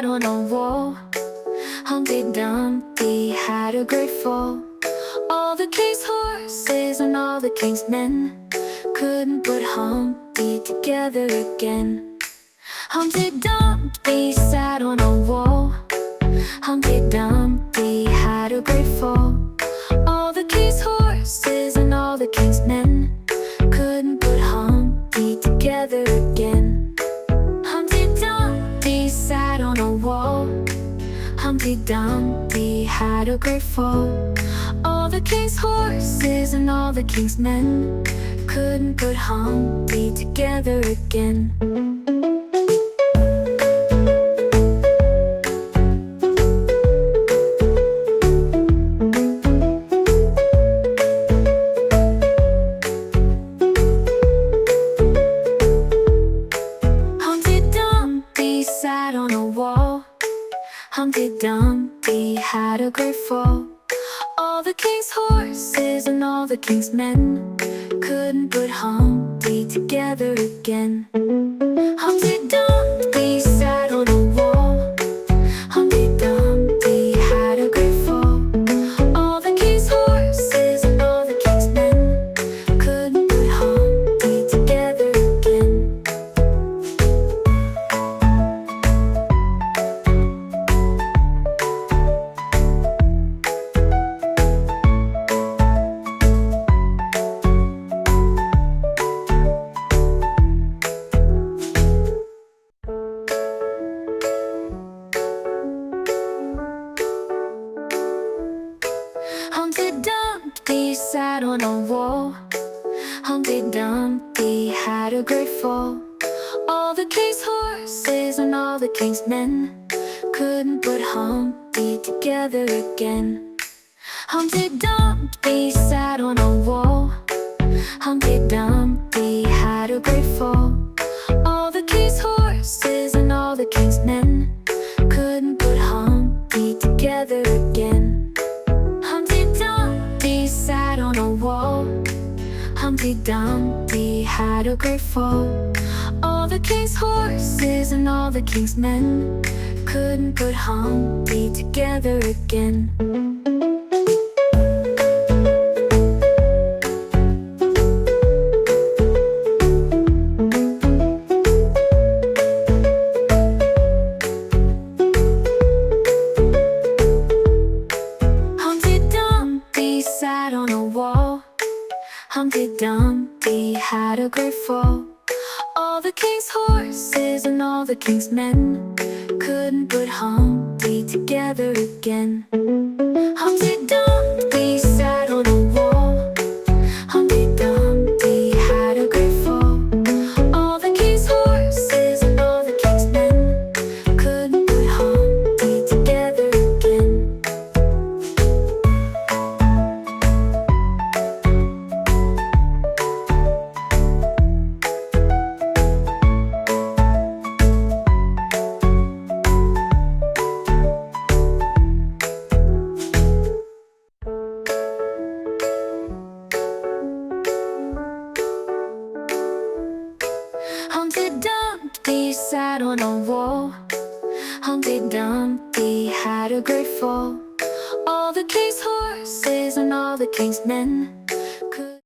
sat on a wall. Humpty Dumpty had a great fall. All the king's horses and all the king's men couldn't put Humpty together again. Humpty Dumpty sat on a wall. Humpty Dumpty had a great fall. All the king's horses and all the king's men couldn't put Humpty together again. Humpty Dumpty sat on a wall. Humpty Dumpty had a great fall. All the king's horses and all the king's men couldn't put Humpty together again. Sat on a wall. Humpty Dumpty had a great fall. All the king's horses and all the king's men couldn't put Humpty together again. Humpty Dumpty sat on a wall. Humpty Dumpty had a great fall. All the king's horses and all the king's men couldn't put Humpty together again. Humpty Dumpty sat on a wall. Humpty Dumpty had a great fall. All the king's horses and all the king's men couldn't put Humpty together again. Humpty Dumpty sat on a wall. Humpty Dumpty had a great fall. All the king's horses and all the king's men couldn't put Humpty together again. Humpty Dumpty sat on a wall. Humpty Dumpty had a great fall. All the king's horses and all the king's men couldn't put Humpty together again. Sat on a wall. Humpty Dumpty had a great fall. All the king's horses and all the king's men couldn't put Humpty together again. Humpty Dumpty sat on a wall. Humpty Dumpty had a great fall. All the king's horses and all the king's men couldn't put Humpty together again. Humpty Dumpty sat on a wall. Humpty Dumpty had a great fall. All the king's horses and all the king's men